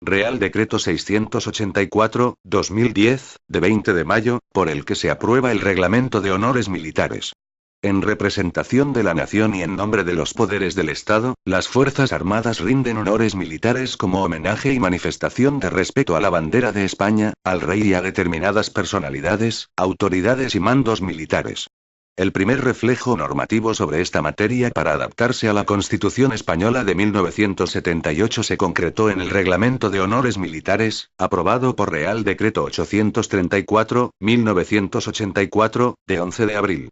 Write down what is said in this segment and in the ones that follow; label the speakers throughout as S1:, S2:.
S1: Real Decreto 684/2010, de 20 de mayo, por el que se aprueba el Reglamento de Honores Militares. En representación de la nación y en nombre de los poderes del Estado, las Fuerzas Armadas rinden honores militares como homenaje y manifestación de respeto a la bandera de España, al rey y a determinadas personalidades, autoridades y mandos militares. El primer reflejo normativo sobre esta materia para adaptarse a la Constitución Española de 1978 se concretó en el Reglamento de Honores Militares, aprobado por Real Decreto 834/1984, de 11 de abril.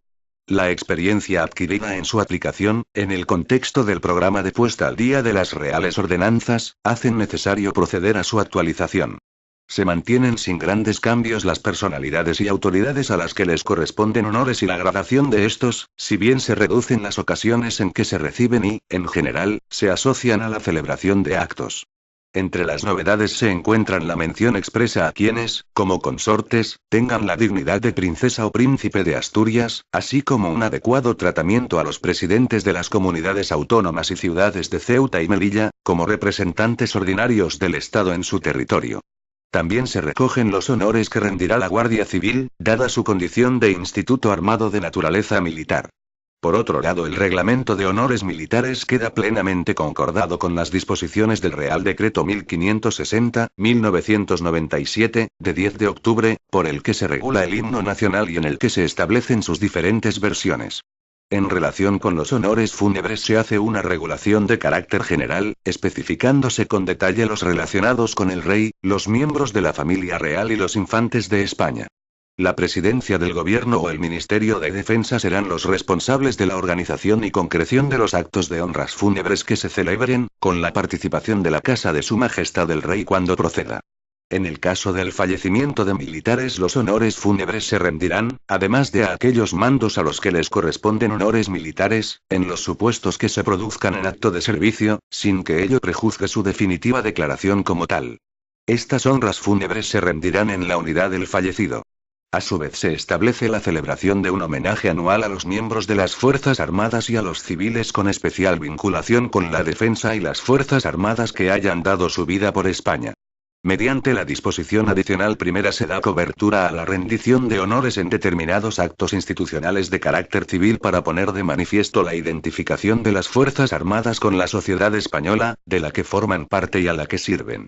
S1: La experiencia adquirida en su aplicación, en el contexto del programa de puesta al día de las Reales Ordenanzas, hacen necesario proceder a su actualización. Se mantienen sin grandes cambios las personalidades y autoridades a las que les corresponden honores y la gradación de estos, si bien se reducen las ocasiones en que se reciben y, en general, se asocian a la celebración de actos. Entre las novedades se encuentran la mención expresa a quienes, como consortes, tengan la dignidad de princesa o príncipe de Asturias, así como un adecuado tratamiento a los presidentes de las comunidades autónomas y ciudades de Ceuta y Melilla, como representantes ordinarios del Estado en su territorio. También se recogen los honores que rendirá la Guardia Civil, dada su condición de instituto armado de naturaleza militar. Por otro lado, el Reglamento de Honores Militares queda plenamente concordado con las disposiciones del Real Decreto 1560/1997, de 10 de octubre, por el que se regula el himno nacional y en el que se establecen sus diferentes versiones. En relación con los honores fúnebres se hace una regulación de carácter general, especificándose con detalle los relacionados con el rey, los miembros de la familia real y los infantes de España. La presidencia del gobierno o el Ministerio de Defensa serán los responsables de la organización y concreción de los actos de honras fúnebres que se celebren, con la participación de la Casa de Su Majestad el Rey cuando proceda. En el caso del fallecimiento de militares, los honores fúnebres se rendirán, además de a aquellos mandos a los que les corresponden honores militares, en los supuestos que se produzcan en acto de servicio, sin que ello prejuzgue su definitiva declaración como tal. Estas honras fúnebres se rendirán en la unidad del fallecido. A su vez se establece la celebración de un homenaje anual a los miembros de las Fuerzas Armadas y a los civiles con especial vinculación con la defensa y las Fuerzas Armadas que hayan dado su vida por España. Mediante la disposición adicional primera se da cobertura a la rendición de honores en determinados actos institucionales de carácter civil para poner de manifiesto la identificación de las Fuerzas Armadas con la sociedad española, de la que forman parte y a la que sirven.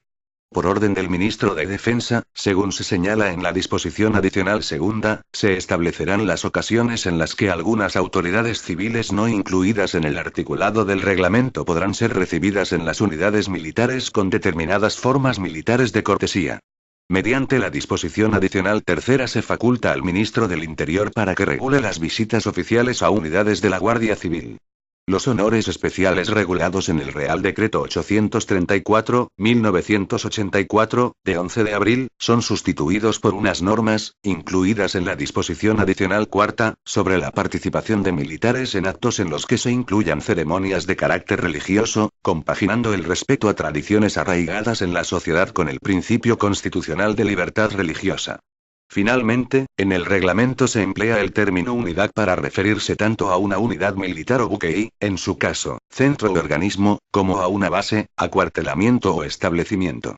S1: Por orden del Ministro de Defensa, según se señala en la disposición adicional segunda, se establecerán las ocasiones en las que algunas autoridades civiles no incluidas en el articulado del reglamento podrán ser recibidas en las unidades militares con determinadas formas militares de cortesía. Mediante la disposición adicional tercera se faculta al Ministro del Interior para que regule las visitas oficiales a unidades de la Guardia Civil. Los honores especiales regulados en el Real Decreto 834/1984, de 11 de abril, son sustituidos por unas normas, incluidas en la disposición adicional cuarta, sobre la participación de militares en actos en los que se incluyan ceremonias de carácter religioso, compaginando el respeto a tradiciones arraigadas en la sociedad con el principio constitucional de libertad religiosa. Finalmente, en el reglamento se emplea el término unidad para referirse tanto a una unidad militar o buque y, en su caso, centro o organismo, como a una base, acuartelamiento o establecimiento.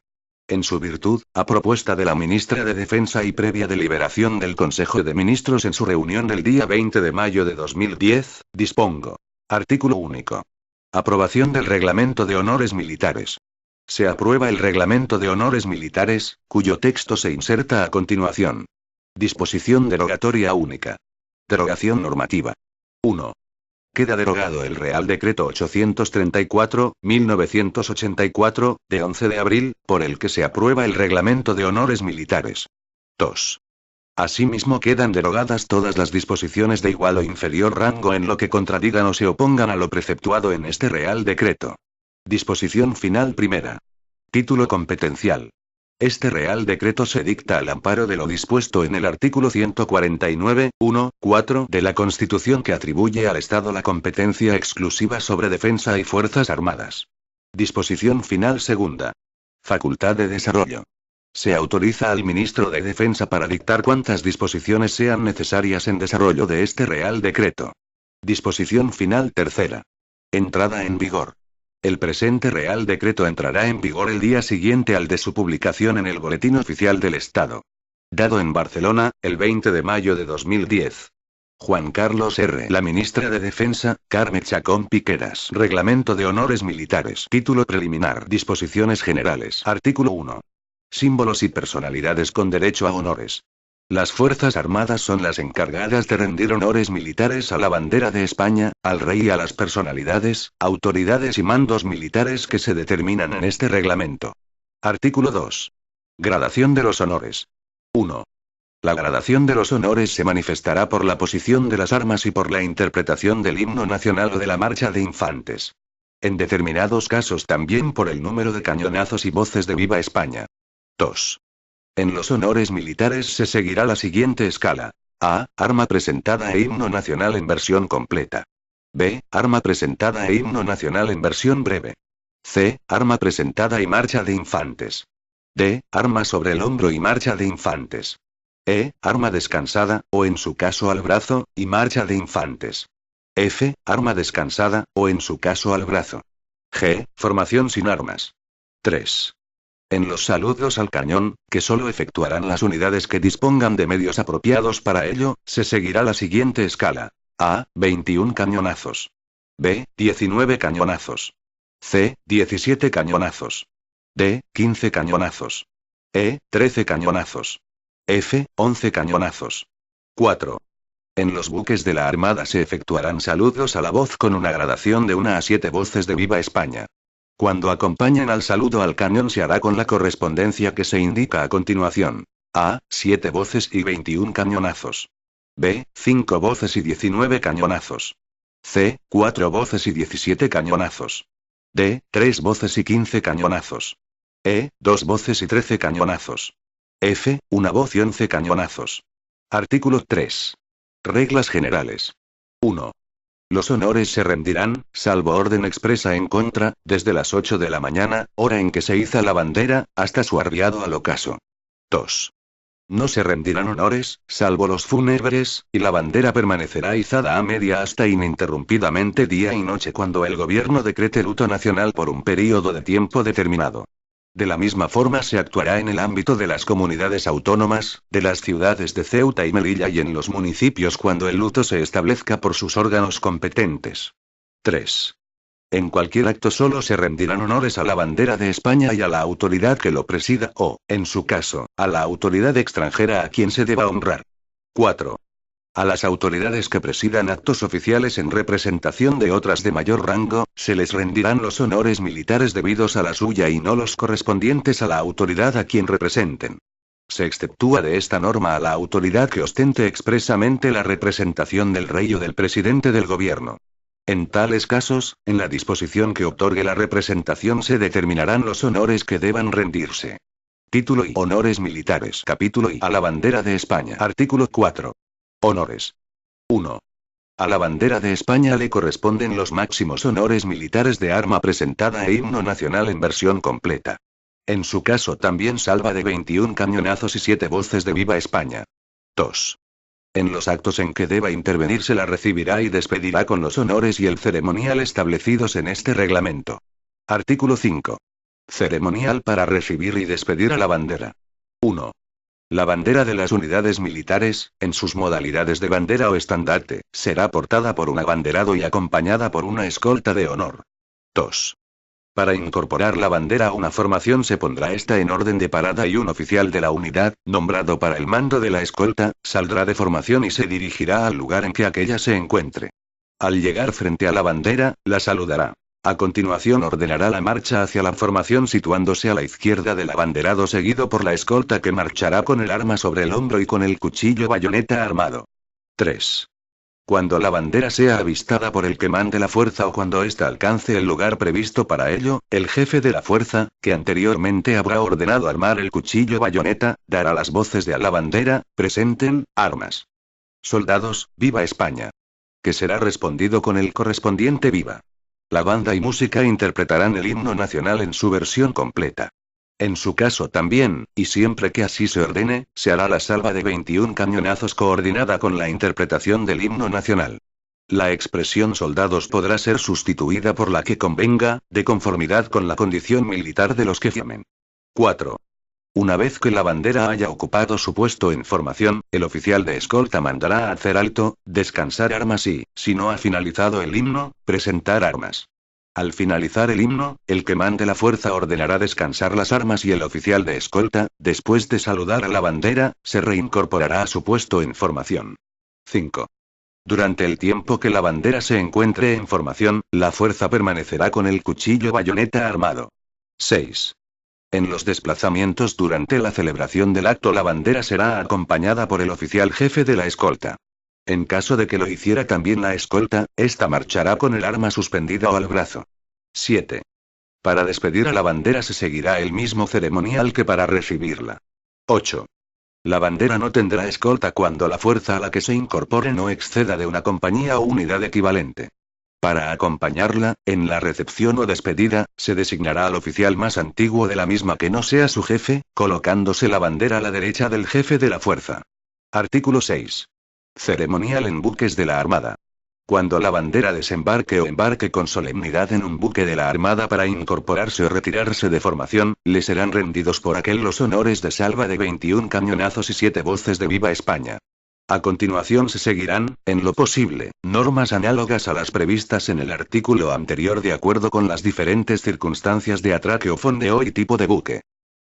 S1: En su virtud, a propuesta de la Ministra de Defensa y previa deliberación del Consejo de Ministros en su reunión del día 20 de mayo de 2010, dispongo. Artículo único. Aprobación del Reglamento de Honores Militares. Se aprueba el Reglamento de Honores Militares, cuyo texto se inserta a continuación. Disposición derogatoria única. Derogación normativa. 1. Queda derogado el Real Decreto 834/1984, de 11 de abril, por el que se aprueba el Reglamento de Honores Militares. 2. Asimismo quedan derogadas todas las disposiciones de igual o inferior rango en lo que contradigan o se opongan a lo preceptuado en este Real Decreto. Disposición final primera. Título competencial. Este Real Decreto se dicta al amparo de lo dispuesto en el artículo 149.1.4 de la Constitución que atribuye al Estado la competencia exclusiva sobre defensa y fuerzas armadas. Disposición final segunda. Facultad de desarrollo. Se autoriza al Ministro de Defensa para dictar cuantas disposiciones sean necesarias en desarrollo de este Real Decreto. Disposición final tercera. Entrada en vigor. El presente Real Decreto entrará en vigor el día siguiente al de su publicación en el Boletín Oficial del Estado. Dado en Barcelona, el 20 de mayo de 2010. Juan Carlos R. La ministra de Defensa, Carme Chacón Piqueras. Reglamento de Honores Militares. Título preliminar. Disposiciones Generales. Artículo 1. Símbolos y personalidades con derecho a honores. Las Fuerzas Armadas son las encargadas de rendir honores militares a la bandera de España, al rey y a las personalidades, autoridades y mandos militares que se determinan en este reglamento. Artículo 2. Gradación de los honores. 1. La gradación de los honores se manifestará por la posición de las armas y por la interpretación del himno nacional o de la marcha de infantes. En determinados casos también por el número de cañonazos y voces de Viva España. 2. En los honores militares se seguirá la siguiente escala. A. Arma presentada e himno nacional en versión completa. B. Arma presentada e himno nacional en versión breve. C. Arma presentada y marcha de infantes. D. Arma sobre el hombro y marcha de infantes. E. Arma descansada, o en su caso al brazo, y marcha de infantes. F. Arma descansada, o en su caso al brazo. G. Formación sin armas. 3. En los saludos al cañón, que solo efectuarán las unidades que dispongan de medios apropiados para ello, se seguirá la siguiente escala. A. 21 cañonazos. B. 19 cañonazos. C. 17 cañonazos. D. 15 cañonazos. E. 13 cañonazos. F. 11 cañonazos. 4. En los buques de la Armada se efectuarán saludos a la voz con una gradación de 1 a 7 voces de Viva España. Cuando acompañen al saludo al cañón se hará con la correspondencia que se indica a continuación. A. 7 voces y 21 cañonazos. B. 5 voces y 19 cañonazos. C. 4 voces y 17 cañonazos. D. 3 voces y 15 cañonazos. E. 2 voces y 13 cañonazos. F. 1 voz y 11 cañonazos. Artículo 3. Reglas generales. 1. Los honores se rendirán, salvo orden expresa en contra, desde las 8 de la mañana, hora en que se iza la bandera, hasta su arriado al ocaso. 2. No se rendirán honores, salvo los fúnebres, y la bandera permanecerá izada a media asta ininterrumpidamente día y noche cuando el gobierno decrete luto nacional por un período de tiempo determinado. De la misma forma se actuará en el ámbito de las comunidades autónomas, de las ciudades de Ceuta y Melilla y en los municipios cuando el luto se establezca por sus órganos competentes. 3. En cualquier acto solo se rendirán honores a la bandera de España y a la autoridad que lo presida o, en su caso, a la autoridad extranjera a quien se deba honrar. 4. A las autoridades que presidan actos oficiales en representación de otras de mayor rango, se les rendirán los honores militares debidos a la suya y no los correspondientes a la autoridad a quien representen. Se exceptúa de esta norma a la autoridad que ostente expresamente la representación del rey o del presidente del gobierno. En tales casos, en la disposición que otorgue la representación se determinarán los honores que deban rendirse. Título y honores militares. Capítulo y a la bandera de España. Artículo 4. Honores. 1. A la bandera de España le corresponden los máximos honores militares de arma presentada e himno nacional en versión completa. En su caso también salva de 21 cañonazos y 7 voces de Viva España. 2. En los actos en que deba intervenir se la recibirá y despedirá con los honores y el ceremonial establecidos en este reglamento. Artículo 5. Ceremonial para recibir y despedir a la bandera. 1. La bandera de las unidades militares, en sus modalidades de bandera o estandarte, será portada por un abanderado y acompañada por una escolta de honor. 2. Para incorporar la bandera a una formación se pondrá esta en orden de parada y un oficial de la unidad, nombrado para el mando de la escolta, saldrá de formación y se dirigirá al lugar en que aquella se encuentre. Al llegar frente a la bandera, la saludará. A continuación ordenará la marcha hacia la formación situándose a la izquierda del abanderado seguido por la escolta que marchará con el arma sobre el hombro y con el cuchillo bayoneta armado. 3. Cuando la bandera sea avistada por el que mande la fuerza o cuando ésta alcance el lugar previsto para ello, el jefe de la fuerza, que anteriormente habrá ordenado armar el cuchillo bayoneta, dará las voces de a la bandera, presenten, armas. Soldados, viva España. Que será respondido con el correspondiente viva. La banda y música interpretarán el himno nacional en su versión completa. En su caso también, y siempre que así se ordene, se hará la salva de 21 cañonazos coordinada con la interpretación del himno nacional. La expresión soldados podrá ser sustituida por la que convenga, de conformidad con la condición militar de los que firmen. 4. Una vez que la bandera haya ocupado su puesto en formación, el oficial de escolta mandará hacer alto, descansar armas y, si no ha finalizado el himno, presentar armas. Al finalizar el himno, el que mande la fuerza ordenará descansar las armas y el oficial de escolta, después de saludar a la bandera, se reincorporará a su puesto en formación. 5. Durante el tiempo que la bandera se encuentre en formación, la fuerza permanecerá con el cuchillo bayoneta armado. 6. En los desplazamientos durante la celebración del acto la bandera será acompañada por el oficial jefe de la escolta. En caso de que lo hiciera también la escolta, ésta marchará con el arma suspendida o al brazo. 7. Para despedir a la bandera se seguirá el mismo ceremonial que para recibirla. 8. La bandera no tendrá escolta cuando la fuerza a la que se incorpore no exceda de una compañía o unidad equivalente. Para acompañarla, en la recepción o despedida, se designará al oficial más antiguo de la misma que no sea su jefe, colocándose la bandera a la derecha del jefe de la fuerza. Artículo 6. Ceremonial en buques de la Armada. Cuando la bandera desembarque o embarque con solemnidad en un buque de la Armada para incorporarse o retirarse de formación, le serán rendidos por aquel los honores de salva de 21 cañonazos y 7 voces de Viva España. A continuación se seguirán, en lo posible, normas análogas a las previstas en el artículo anterior de acuerdo con las diferentes circunstancias de atraque o fondeo y tipo de buque.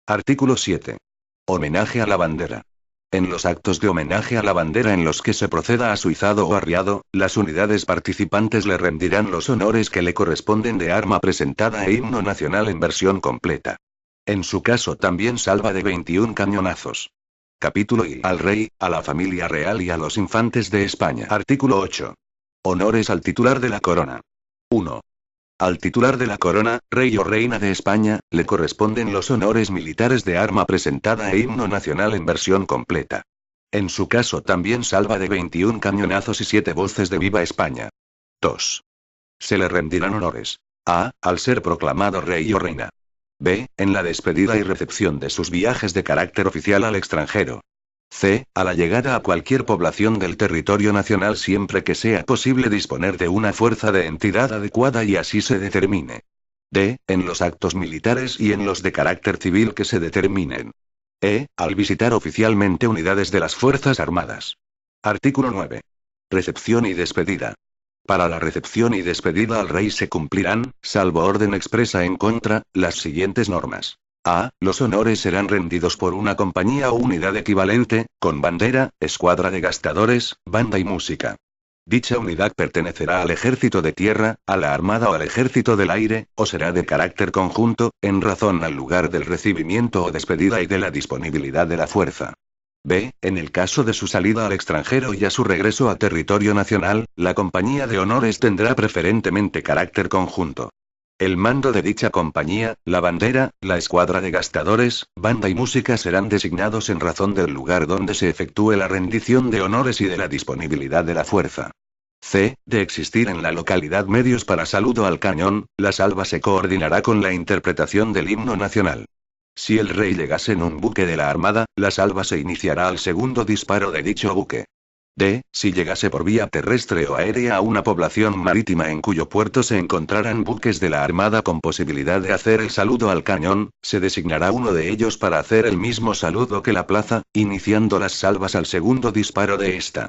S1: Artículo 7. Homenaje a la bandera. En los actos de homenaje a la bandera en los que se proceda a su izado o arriado, las unidades participantes le rendirán los honores que le corresponden de arma presentada e himno nacional en versión completa. En su caso también salva de 21 cañonazos. Capítulo I. Al rey, a la familia real y a los infantes de España. Artículo 8. Honores al titular de la corona. 1. Al titular de la corona, rey o reina de España, le corresponden los honores militares de arma presentada e himno nacional en versión completa. En su caso también salva de 21 cañonazos y 7 voces de Viva España. 2. Se le rendirán honores. A. Al ser proclamado rey o reina. B. En la despedida y recepción de sus viajes de carácter oficial al extranjero. C. A la llegada a cualquier población del territorio nacional siempre que sea posible disponer de una fuerza de entidad adecuada y así se determine. D. En los actos militares y en los de carácter civil que se determinen. E. Al visitar oficialmente unidades de las Fuerzas Armadas. Artículo 9. Recepción y despedida. Para la recepción y despedida al rey se cumplirán, salvo orden expresa en contra, las siguientes normas. A. Los honores serán rendidos por una compañía o unidad equivalente, con bandera, escuadra de gastadores, banda y música. Dicha unidad pertenecerá al ejército de tierra, a la armada o al ejército del aire, o será de carácter conjunto, en razón al lugar del recibimiento o despedida y de la disponibilidad de la fuerza. B. En el caso de su salida al extranjero y a su regreso a territorio nacional, la compañía de honores tendrá preferentemente carácter conjunto. El mando de dicha compañía, la bandera, la escuadra de gastadores, banda y música serán designados en razón del lugar donde se efectúe la rendición de honores y de la disponibilidad de la fuerza. C. De existir en la localidad medios para saludo al cañón, la salva se coordinará con la interpretación del himno nacional. Si el rey llegase en un buque de la Armada, la salva se iniciará al segundo disparo de dicho buque. D. Si llegase por vía terrestre o aérea a una población marítima en cuyo puerto se encontraran buques de la Armada con posibilidad de hacer el saludo al cañón, se designará uno de ellos para hacer el mismo saludo que la plaza, iniciando las salvas al segundo disparo de esta.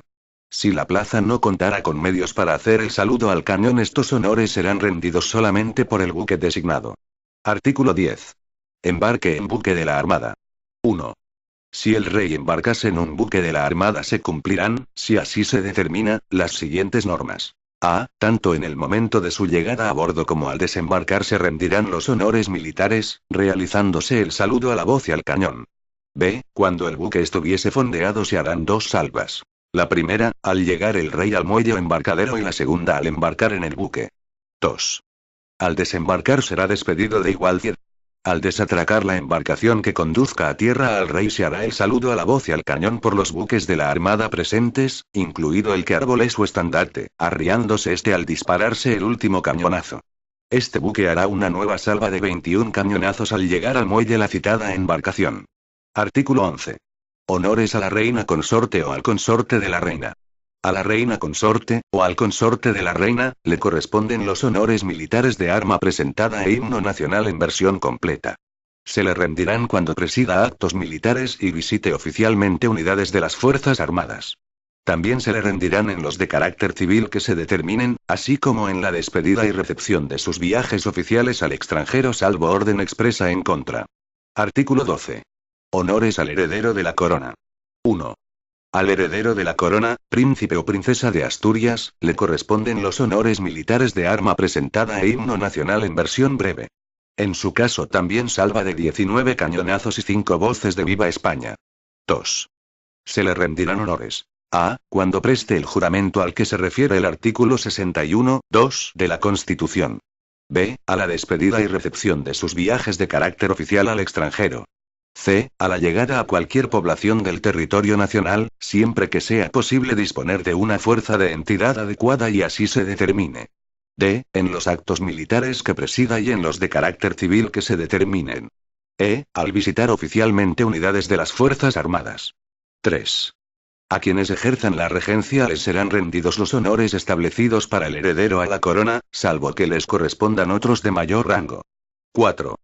S1: Si la plaza no contara con medios para hacer el saludo al cañón, estos honores serán rendidos solamente por el buque designado. Artículo 10. Embarque en buque de la Armada. 1. Si el rey embarcase en un buque de la Armada se cumplirán, si así se determina, las siguientes normas. A. Tanto en el momento de su llegada a bordo como al desembarcar se rendirán los honores militares, realizándose el saludo a la voz y al cañón. B. Cuando el buque estuviese fondeado se harán 2 salvas. La primera, al llegar el rey al muelle o embarcadero, y la segunda al embarcar en el buque. 2. Al desembarcar será despedido de igual manera. Al desatracar la embarcación que conduzca a tierra al rey se hará el saludo a la voz y al cañón por los buques de la Armada presentes, incluido el que arbole su estandarte, arriándose este al dispararse el último cañonazo. Este buque hará una nueva salva de 21 cañonazos al llegar al muelle la citada embarcación. Artículo 11. Honores a la reina consorte o al consorte de la reina. A la reina consorte, o al consorte de la reina, le corresponden los honores militares de arma presentada e himno nacional en versión completa. Se le rendirán cuando presida actos militares y visite oficialmente unidades de las Fuerzas Armadas. También se le rendirán en los de carácter civil que se determinen, así como en la despedida y recepción de sus viajes oficiales al extranjero salvo orden expresa en contra. Artículo 12. Honores al heredero de la corona. 1. Al heredero de la corona, príncipe o princesa de Asturias, le corresponden los honores militares de arma presentada e himno nacional en versión breve. En su caso también salva de 19 cañonazos y 5 voces de Viva España. 2. Se le rendirán honores. A. Cuando preste el juramento al que se refiere el artículo 61, 2 de la Constitución. B. A la despedida y recepción de sus viajes de carácter oficial al extranjero. C. A la llegada a cualquier población del territorio nacional, siempre que sea posible disponer de una fuerza de entidad adecuada y así se determine. D. En los actos militares que presida y en los de carácter civil que se determinen. E. Al visitar oficialmente unidades de las Fuerzas Armadas. 3. A quienes ejerzan la regencia les serán rendidos los honores establecidos para el heredero a la corona, salvo que les correspondan otros de mayor rango. 4.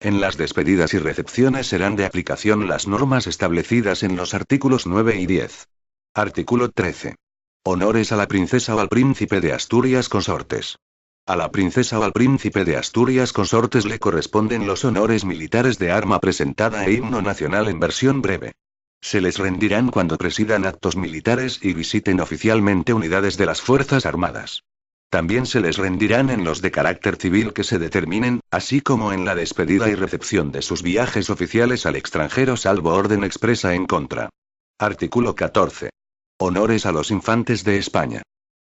S1: En las despedidas y recepciones serán de aplicación las normas establecidas en los artículos 9 y 10. Artículo 13. Honores a la princesa o al príncipe de Asturias consortes. A la princesa o al príncipe de Asturias consortes le corresponden los honores militares de arma presentada e himno nacional en versión breve. Se les rendirán cuando presidan actos militares y visiten oficialmente unidades de las Fuerzas Armadas. También se les rendirán en los de carácter civil que se determinen, así como en la despedida y recepción de sus viajes oficiales al extranjero salvo orden expresa en contra. Artículo 14. Honores a los infantes de España.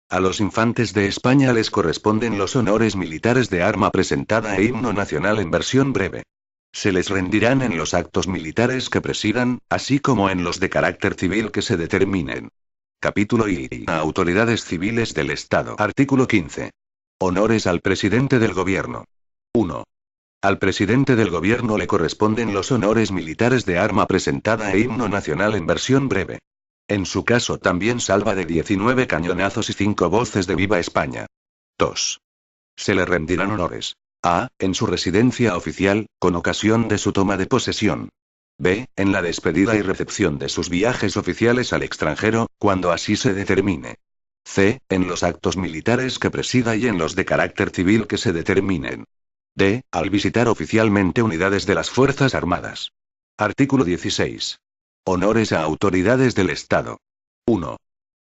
S1: A los infantes de España les corresponden los honores militares de arma presentada e himno nacional en versión breve. Se les rendirán en los actos militares que presidan, así como en los de carácter civil que se determinen. Capítulo I. A autoridades civiles del Estado. Artículo 15. Honores al presidente del gobierno. 1. Al presidente del gobierno le corresponden los honores militares de arma presentada e himno nacional en versión breve. En su caso también salva de 19 cañonazos y 5 voces de Viva España. 2. Se le rendirán honores. A. En su residencia oficial, con ocasión de su toma de posesión. B. En la despedida y recepción de sus viajes oficiales al extranjero, cuando así se determine. C. En los actos militares que presida y en los de carácter civil que se determinen. D. Al visitar oficialmente unidades de las Fuerzas Armadas. Artículo 16. Honores a autoridades del Estado. 1.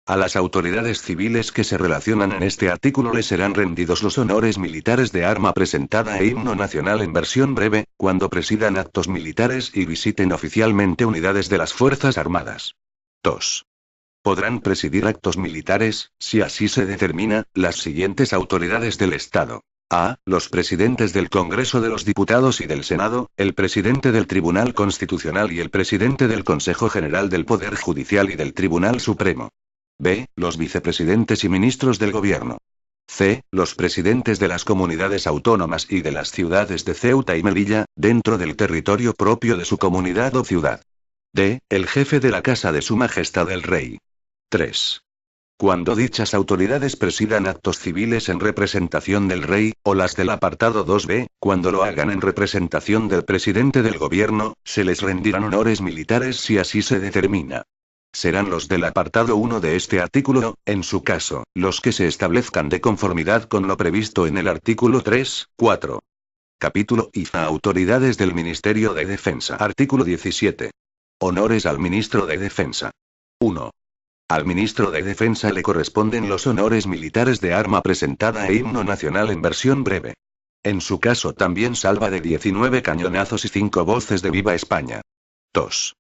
S1: A las autoridades civiles que se relacionan en este artículo les serán rendidos los honores militares de arma presentada e himno nacional en versión breve, cuando presidan actos militares y visiten oficialmente unidades de las Fuerzas Armadas. 2. Podrán presidir actos militares, si así se determina, las siguientes autoridades del Estado. A. Los presidentes del Congreso de los Diputados y del Senado, el presidente del Tribunal Constitucional y el presidente del Consejo General del Poder Judicial y del Tribunal Supremo. B. Los vicepresidentes y ministros del Gobierno. C. Los presidentes de las comunidades autónomas y de las ciudades de Ceuta y Melilla, dentro del territorio propio de su comunidad o ciudad. D. El jefe de la Casa de Su Majestad el Rey. 3. Cuando dichas autoridades presidan actos civiles en representación del Rey, o las del apartado 2b, cuando lo hagan en representación del presidente del Gobierno, se les rendirán honores militares si así se determina. Serán los del apartado 1 de este artículo, en su caso, los que se establezcan de conformidad con lo previsto en el artículo 3, 4. Capítulo I. Autoridades del Ministerio de Defensa. Artículo 17. Honores al Ministro de Defensa. 1. Al Ministro de Defensa le corresponden los honores militares de arma presentada e himno nacional en versión breve. En su caso también salva de 19 cañonazos y 5 voces de Viva España. 2.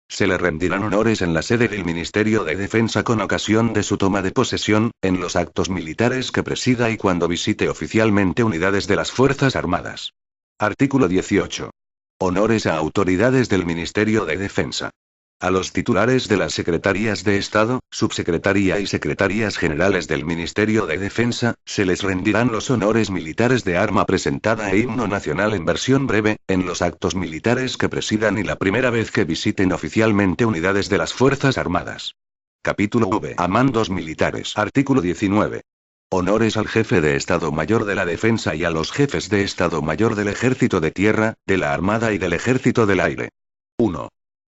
S1: Se le rendirán honores en la sede del Ministerio de Defensa con ocasión de su toma de posesión, en los actos militares que presida y cuando visite oficialmente unidades de las Fuerzas Armadas. Artículo 18. Honores a autoridades del Ministerio de Defensa. A los titulares de las Secretarías de Estado, Subsecretaría y Secretarías Generales del Ministerio de Defensa, se les rendirán los honores militares de arma presentada e himno nacional en versión breve, en los actos militares que presidan y la primera vez que visiten oficialmente unidades de las Fuerzas Armadas. Capítulo V. A mandos militares. Artículo 19. Honores al jefe de Estado Mayor de la Defensa y a los jefes de Estado Mayor del Ejército de Tierra, de la Armada y del Ejército del Aire. 1.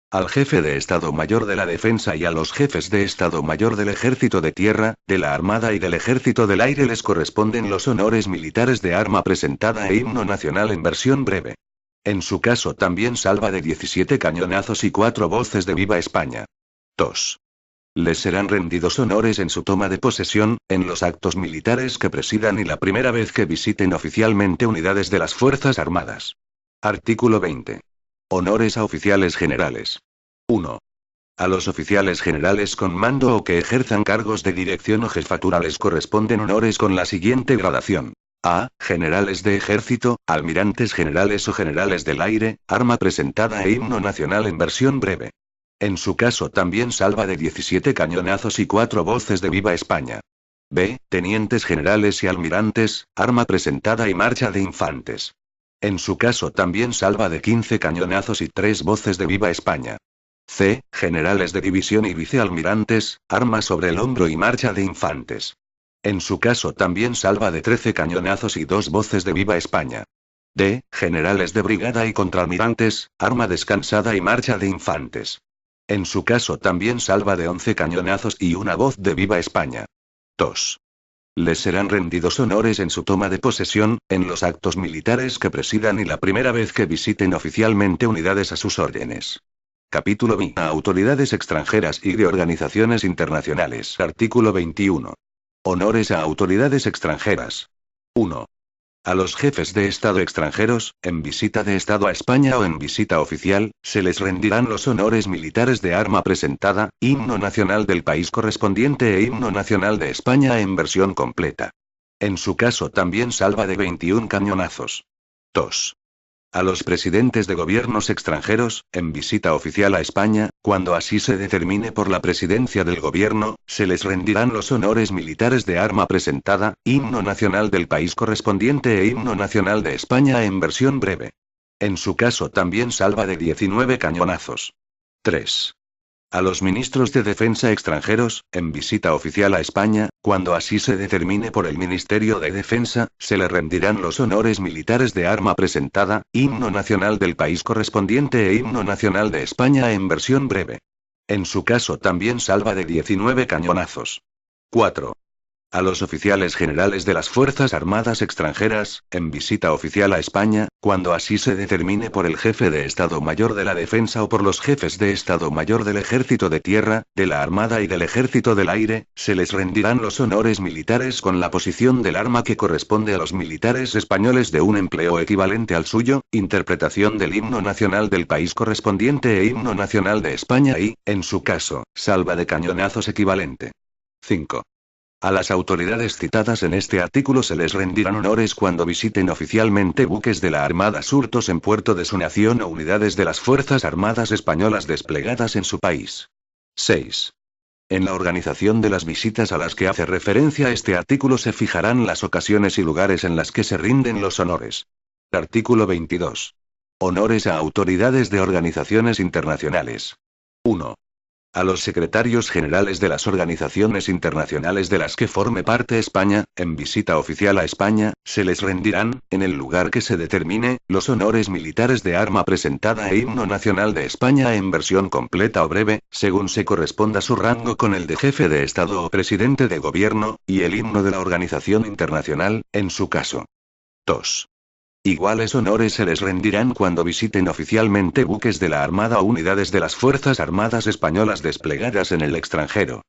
S1: Al jefe de Estado Mayor de la Defensa y a los jefes de Estado Mayor del Ejército de Tierra, de la Armada y del Ejército del Aire les corresponden los honores militares de arma presentada e himno nacional en versión breve. En su caso también salva de 17 cañonazos y 4 voces de Viva España. 2. Les serán rendidos honores en su toma de posesión, en los actos militares que presidan y la primera vez que visiten oficialmente unidades de las Fuerzas Armadas. Artículo 20. Honores a oficiales generales. 1. A los oficiales generales con mando o que ejerzan cargos de dirección o jefatura les corresponden honores con la siguiente gradación. A. Generales de ejército, almirantes generales o generales del aire, arma presentada e himno nacional en versión breve. En su caso también salva de 17 cañonazos y 4 voces de Viva España. B. Tenientes generales y almirantes, arma presentada y marcha de infantes. En su caso también salva de 15 cañonazos y 3 voces de Viva España. C. Generales de división y vicealmirantes, arma sobre el hombro y marcha de infantes. En su caso también salva de 13 cañonazos y 2 voces de Viva España. D. Generales de brigada y contraalmirantes, arma descansada y marcha de infantes. En su caso también salva de 11 cañonazos y 1 voz de Viva España. 2. Les serán rendidos honores en su toma de posesión, en los actos militares que presidan y la primera vez que visiten oficialmente unidades a sus órdenes. Capítulo 20. A autoridades extranjeras y de organizaciones internacionales. Artículo 21. Honores a autoridades extranjeras. 1. A los jefes de Estado extranjeros, en visita de Estado a España o en visita oficial, se les rendirán los honores militares de arma presentada, himno nacional del país correspondiente e himno nacional de España en versión completa. En su caso también salva de 21 cañonazos. 2. A los presidentes de gobiernos extranjeros, en visita oficial a España, cuando así se determine por la presidencia del gobierno, se les rendirán los honores militares de arma presentada, himno nacional del país correspondiente e himno nacional de España en versión breve. En su caso también salva de 19 cañonazos. 3. A los ministros de Defensa extranjeros, en visita oficial a España, cuando así se determine por el Ministerio de Defensa, se le rendirán los honores militares de arma presentada, himno nacional del país correspondiente e himno nacional de España en versión breve. En su caso también salva de 19 cañonazos. 4. A los oficiales generales de las Fuerzas Armadas extranjeras, en visita oficial a España, cuando así se determine por el jefe de Estado Mayor de la Defensa o por los jefes de Estado Mayor del Ejército de Tierra, de la Armada y del Ejército del Aire, se les rendirán los honores militares con la posición del arma que corresponde a los militares españoles de un empleo equivalente al suyo, interpretación del himno nacional del país correspondiente e himno nacional de España y, en su caso, salva de cañonazos equivalente. 5. A las autoridades citadas en este artículo se les rendirán honores cuando visiten oficialmente buques de la Armada surtos en puerto de su nación o unidades de las Fuerzas Armadas españolas desplegadas en su país. 6. En la organización de las visitas a las que hace referencia este artículo se fijarán las ocasiones y lugares en las que se rinden los honores. Artículo 22. Honores a autoridades de organizaciones internacionales. 1. A los secretarios generales de las organizaciones internacionales de las que forme parte España, en visita oficial a España, se les rendirán, en el lugar que se determine, los honores militares de arma presentada e himno nacional de España en versión completa o breve, según se corresponda su rango con el de jefe de Estado o presidente de gobierno, y el himno de la organización internacional, en su caso. 2. Iguales honores se les rendirán cuando visiten oficialmente buques de la Armada o unidades de las Fuerzas Armadas españolas desplegadas en el extranjero.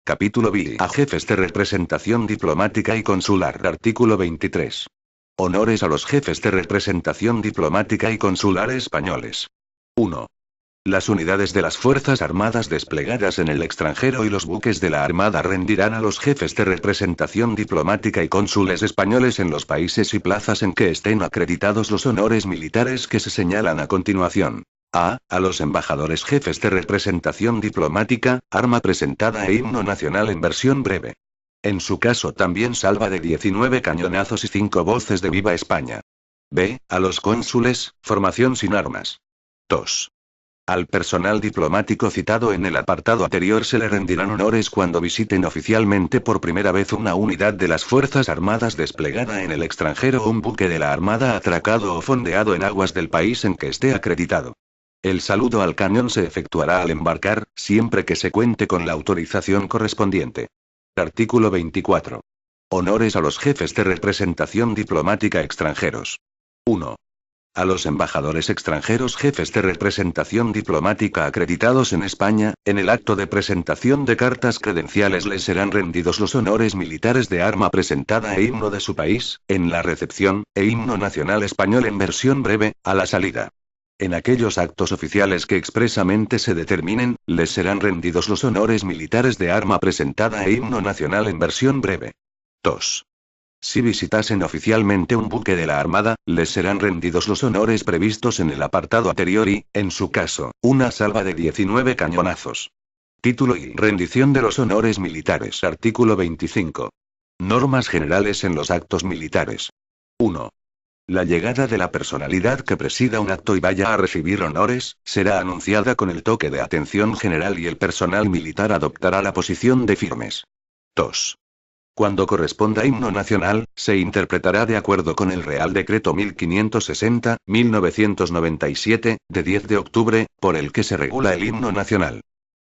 S1: Capítulo B. A jefes de representación diplomática y consular. Artículo 23. Honores a los jefes de representación diplomática y consular españoles. 1. Las unidades de las Fuerzas Armadas desplegadas en el extranjero y los buques de la Armada rendirán a los jefes de representación diplomática y cónsules españoles en los países y plazas en que estén acreditados los honores militares que se señalan a continuación. A. A los embajadores jefes de representación diplomática, arma presentada e himno nacional en versión breve. En su caso también salva de 19 cañonazos y 5 voces de Viva España. B. A los cónsules, formación sin armas. 2. Al personal diplomático citado en el apartado anterior se le rendirán honores cuando visiten oficialmente por primera vez una unidad de las Fuerzas Armadas desplegada en el extranjero o un buque de la Armada atracado o fondeado en aguas del país en que esté acreditado. El saludo al cañón se efectuará al embarcar, siempre que se cuente con la autorización correspondiente. Artículo 24. Honores a los jefes de representación diplomática extranjeros. 1. A los embajadores extranjeros jefes de representación diplomática acreditados en España, en el acto de presentación de cartas credenciales les serán rendidos los honores militares de arma presentada e himno de su país, en la recepción, e himno nacional español en versión breve, a la salida. En aquellos actos oficiales que expresamente se determinen, les serán rendidos los honores militares de arma presentada e himno nacional en versión breve. 2. Si visitasen oficialmente un buque de la Armada, les serán rendidos los honores previstos en el apartado anterior y, en su caso, una salva de 19 cañonazos. Título y rendición de los honores militares. Artículo 25. Normas generales en los actos militares. 1. La llegada de la personalidad que presida un acto y vaya a recibir honores, será anunciada con el toque de atención general y el personal militar adoptará la posición de firmes. 2. Cuando corresponda himno nacional, se interpretará de acuerdo con el Real Decreto 1560-1997, de 10 de octubre, por el que se regula el himno nacional.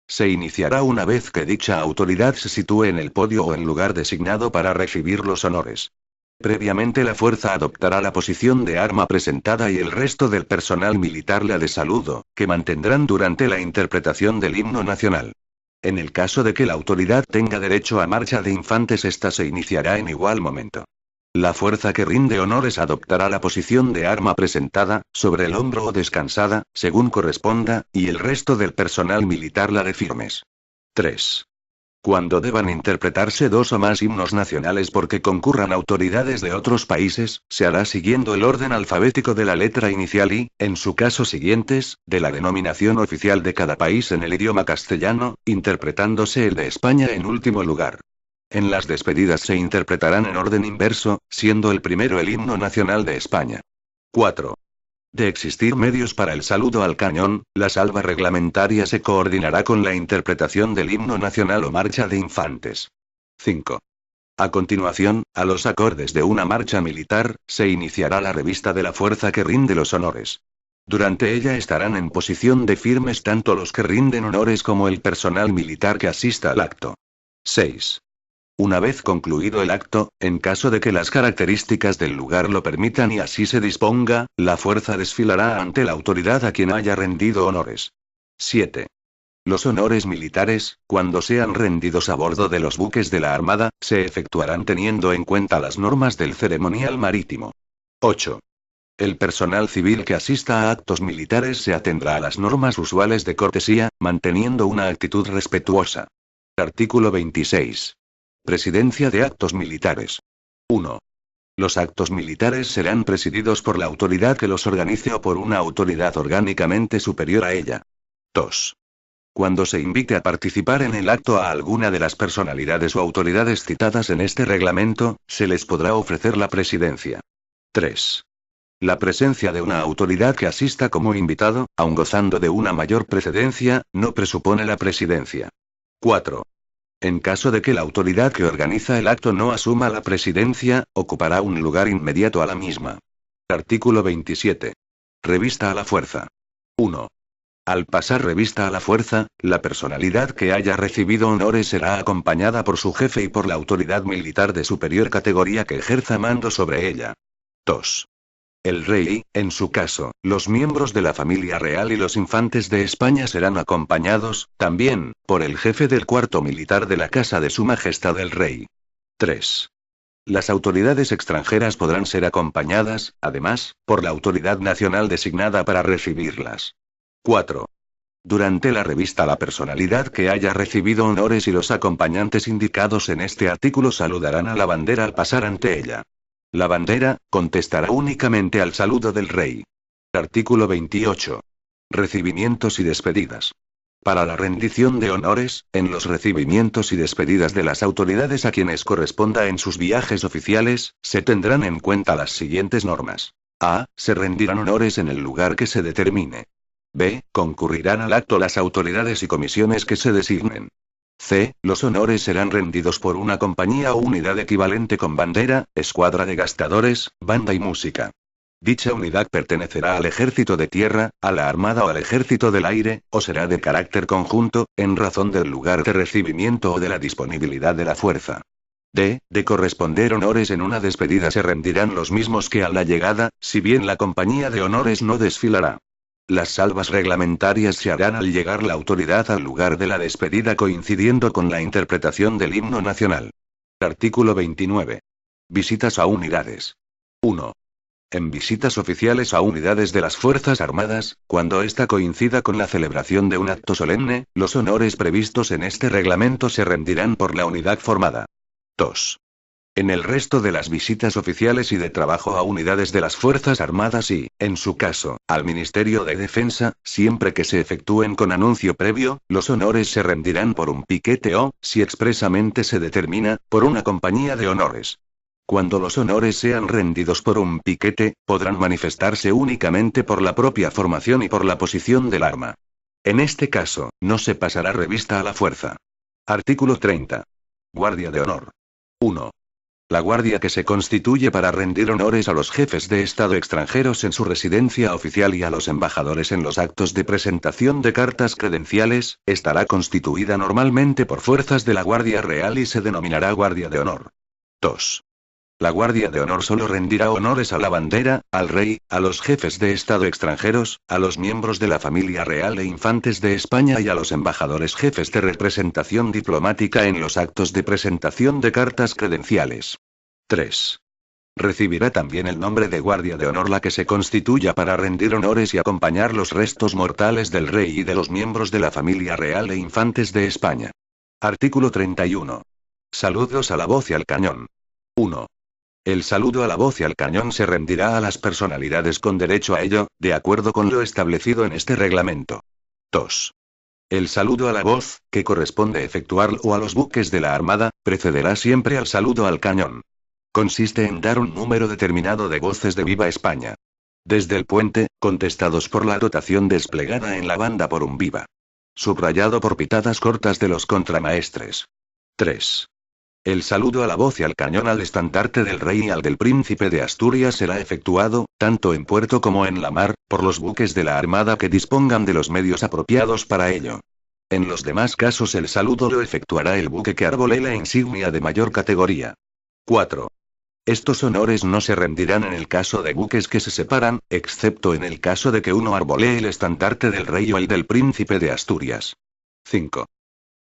S1: Se iniciará una vez que dicha autoridad se sitúe en el podio o en lugar designado para recibir los honores. Previamente la fuerza adoptará la posición de arma presentada y el resto del personal militar la de saludo, que mantendrán durante la interpretación del himno nacional. En el caso de que la autoridad tenga derecho a marcha de infantes, esta se iniciará en igual momento. La fuerza que rinde honores adoptará la posición de arma presentada, sobre el hombro o descansada, según corresponda, y el resto del personal militar la de firmes. 3. Cuando deban interpretarse dos o más himnos nacionales porque concurran autoridades de otros países, se hará siguiendo el orden alfabético de la letra inicial y, en su caso siguientes, de la denominación oficial de cada país en el idioma castellano, interpretándose el de España en último lugar. En las despedidas se interpretarán en orden inverso, siendo el primero el himno nacional de España. 4. De existir medios para el saludo al cañón, la salva reglamentaria se coordinará con la interpretación del himno nacional o marcha de infantes. 5. A continuación, a los acordes de una marcha militar, se iniciará la revista de la fuerza que rinde los honores. Durante ella estarán en posición de firmes tanto los que rinden honores como el personal militar que asista al acto. 6. Una vez concluido el acto, en caso de que las características del lugar lo permitan y así se disponga, la fuerza desfilará ante la autoridad a quien haya rendido honores. 7. Los honores militares, cuando sean rendidos a bordo de los buques de la Armada, se efectuarán teniendo en cuenta las normas del ceremonial marítimo. 8. El personal civil que asista a actos militares se atendrá a las normas usuales de cortesía, manteniendo una actitud respetuosa. Artículo 26. Presidencia de actos militares. 1. Los actos militares serán presididos por la autoridad que los organice o por una autoridad orgánicamente superior a ella. 2. Cuando se invite a participar en el acto a alguna de las personalidades o autoridades citadas en este reglamento, se les podrá ofrecer la presidencia. 3. La presencia de una autoridad que asista como invitado, aun gozando de una mayor precedencia, no presupone la presidencia. 4. En caso de que la autoridad que organiza el acto no asuma la presidencia, ocupará un lugar inmediato a la misma. Artículo 27. Revista a la fuerza. 1. Al pasar revista a la fuerza, la personalidad que haya recibido honores será acompañada por su jefe y por la autoridad militar de superior categoría que ejerza mando sobre ella. 2. El rey y, en su caso, los miembros de la familia real y los infantes de España serán acompañados, también, por el jefe del cuarto militar de la Casa de Su Majestad el Rey. 3. Las autoridades extranjeras podrán ser acompañadas, además, por la autoridad nacional designada para recibirlas. 4. Durante la revista la personalidad que haya recibido honores y los acompañantes indicados en este artículo saludarán a la bandera al pasar ante ella. La bandera contestará únicamente al saludo del rey. Artículo 28. Recibimientos y despedidas. Para la rendición de honores, en los recibimientos y despedidas de las autoridades a quienes corresponda en sus viajes oficiales, se tendrán en cuenta las siguientes normas. A. Se rendirán honores en el lugar que se determine. B. Concurrirán al acto las autoridades y comisiones que se designen. C. Los honores serán rendidos por una compañía o unidad equivalente con bandera, escuadra de gastadores, banda y música. Dicha unidad pertenecerá al ejército de tierra, a la armada o al ejército del aire, o será de carácter conjunto, en razón del lugar de recibimiento o de la disponibilidad de la fuerza. D. De corresponder honores en una despedida se rendirán los mismos que a la llegada, si bien la compañía de honores no desfilará. Las salvas reglamentarias se harán al llegar la autoridad al lugar de la despedida coincidiendo con la interpretación del himno nacional. Artículo 29. Visitas a unidades. 1. En visitas oficiales a unidades de las Fuerzas Armadas, cuando ésta coincida con la celebración de un acto solemne, los honores previstos en este reglamento se rendirán por la unidad formada. 2. En el resto de las visitas oficiales y de trabajo a unidades de las Fuerzas Armadas y, en su caso, al Ministerio de Defensa, siempre que se efectúen con anuncio previo, los honores se rendirán por un piquete o, si expresamente se determina, por una compañía de honores. Cuando los honores sean rendidos por un piquete, podrán manifestarse únicamente por la propia formación y por la posición del arma. En este caso, no se pasará revista a la fuerza. Artículo 30. Guardia de honor. 1. La guardia que se constituye para rendir honores a los jefes de Estado extranjeros en su residencia oficial y a los embajadores en los actos de presentación de cartas credenciales, estará constituida normalmente por fuerzas de la Guardia Real y se denominará Guardia de Honor. 2. La Guardia de Honor solo rendirá honores a la bandera, al rey, a los jefes de Estado extranjeros, a los miembros de la familia real e infantes de España y a los embajadores jefes de representación diplomática en los actos de presentación de cartas credenciales. 3. Recibirá también el nombre de Guardia de Honor la que se constituya para rendir honores y acompañar los restos mortales del rey y de los miembros de la familia real e infantes de España. Artículo 31. Saludos a la voz y al cañón. 1. El saludo a la voz y al cañón se rendirá a las personalidades con derecho a ello, de acuerdo con lo establecido en este reglamento. 2. El saludo a la voz, que corresponde efectuarlo a los buques de la Armada, precederá siempre al saludo al cañón. Consiste en dar un número determinado de voces de Viva España. Desde el puente, contestados por la dotación desplegada en la banda por un Viva. Subrayado por pitadas cortas de los contramaestres. 3. El saludo a la voz y al cañón al estandarte del rey y al del príncipe de Asturias será efectuado, tanto en puerto como en la mar, por los buques de la Armada que dispongan de los medios apropiados para ello. En los demás casos el saludo lo efectuará el buque que arbole la insignia de mayor categoría. 4. Estos honores no se rendirán en el caso de buques que se separan, excepto en el caso de que uno arbolee el estandarte del rey o el del príncipe de Asturias. 5.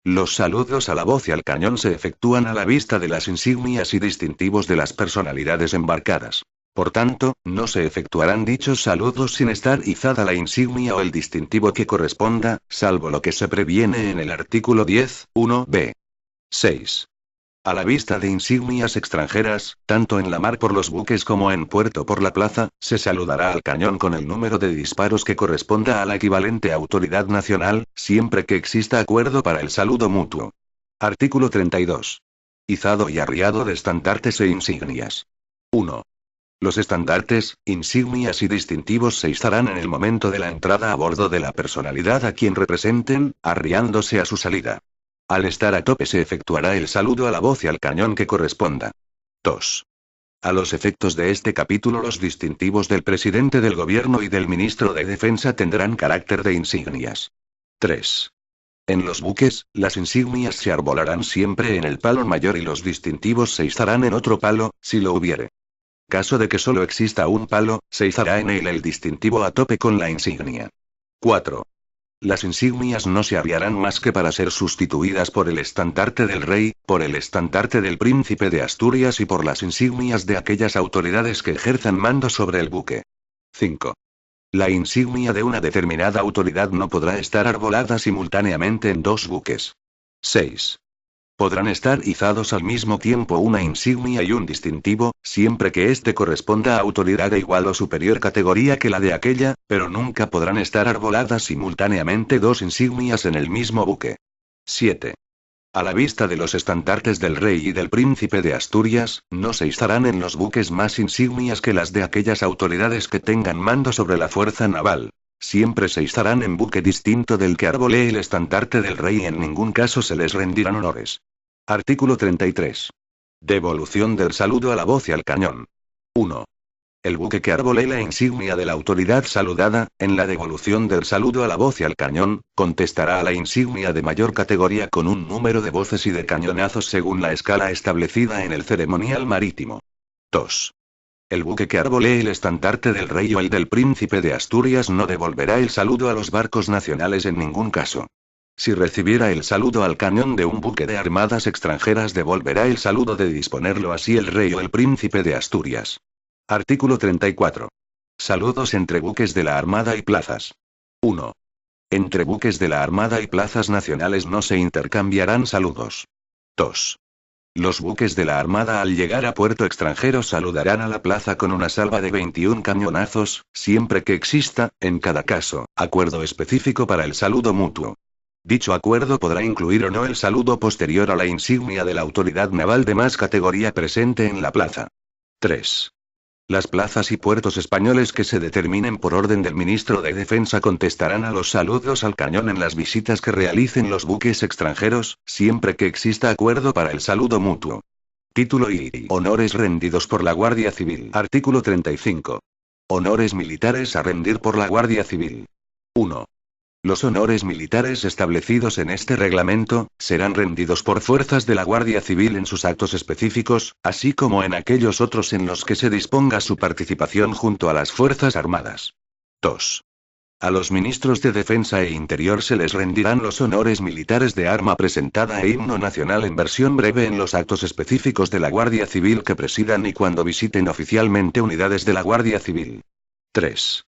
S1: Los saludos a la voz y al cañón se efectúan a la vista de las insignias y distintivos de las personalidades embarcadas. Por tanto, no se efectuarán dichos saludos sin estar izada la insignia o el distintivo que corresponda, salvo lo que se previene en el artículo 10(1)b. 6. A la vista de insignias extranjeras, tanto en la mar por los buques como en puerto por la plaza, se saludará al cañón con el número de disparos que corresponda a la equivalente autoridad nacional, siempre que exista acuerdo para el saludo mutuo. Artículo 32. Izado y arriado de estandartes e insignias. 1. Los estandartes, insignias y distintivos se izarán en el momento de la entrada a bordo de la personalidad a quien representen, arriándose a su salida. Al estar a tope se efectuará el saludo a la voz y al cañón que corresponda. 2. A los efectos de este capítulo los distintivos del presidente del gobierno y del ministro de Defensa tendrán carácter de insignias. 3. En los buques, las insignias se arbolarán siempre en el palo mayor y los distintivos se izarán en otro palo, si lo hubiere. Caso de que solo exista un palo, se izará en él el distintivo a tope con la insignia. 4. Las insignias no se arriarán más que para ser sustituidas por el estandarte del rey, por el estandarte del príncipe de Asturias y por las insignias de aquellas autoridades que ejerzan mando sobre el buque. 5. La insignia de una determinada autoridad no podrá estar arbolada simultáneamente en dos buques. 6. Podrán estar izados al mismo tiempo una insignia y un distintivo, siempre que éste corresponda a autoridad de igual o superior categoría que la de aquella, pero nunca podrán estar arboladas simultáneamente dos insignias en el mismo buque. 7. A la vista de los estandartes del rey y del príncipe de Asturias, no se izarán en los buques más insignias que las de aquellas autoridades que tengan mando sobre la fuerza naval. Siempre se izarán en buque distinto del que arbolee el estandarte del rey y en ningún caso se les rendirán honores. Artículo 33. Devolución del saludo a la voz y al cañón. 1. El buque que arbolee la insignia de la autoridad saludada, en la devolución del saludo a la voz y al cañón, contestará a la insignia de mayor categoría con un número de voces y de cañonazos según la escala establecida en el ceremonial marítimo. 2. El buque que arbolee el estandarte del rey o el del príncipe de Asturias no devolverá el saludo a los barcos nacionales en ningún caso. Si recibiera el saludo al cañón de un buque de armadas extranjeras devolverá el saludo de disponerlo así el rey o el príncipe de Asturias. Artículo 34. Saludos entre buques de la Armada y plazas. 1. Entre buques de la Armada y plazas nacionales no se intercambiarán saludos. 2. Los buques de la Armada al llegar a puerto extranjero saludarán a la plaza con una salva de 21 cañonazos, siempre que exista, en cada caso, acuerdo específico para el saludo mutuo. Dicho acuerdo podrá incluir o no el saludo posterior a la insignia de la autoridad naval de más categoría presente en la plaza. 3. Las plazas y puertos españoles que se determinen por orden del ministro de Defensa contestarán a los saludos al cañón en las visitas que realicen los buques extranjeros, siempre que exista acuerdo para el saludo mutuo. Título y honores rendidos por la Guardia Civil. Artículo 35. Honores militares a rendir por la Guardia Civil. 1. Los honores militares establecidos en este reglamento, serán rendidos por fuerzas de la Guardia Civil en sus actos específicos, así como en aquellos otros en los que se disponga su participación junto a las Fuerzas Armadas. 2. A los ministros de Defensa e Interior se les rendirán los honores militares de arma presentada e himno nacional en versión breve en los actos específicos de la Guardia Civil que presidan y cuando visiten oficialmente unidades de la Guardia Civil. 3.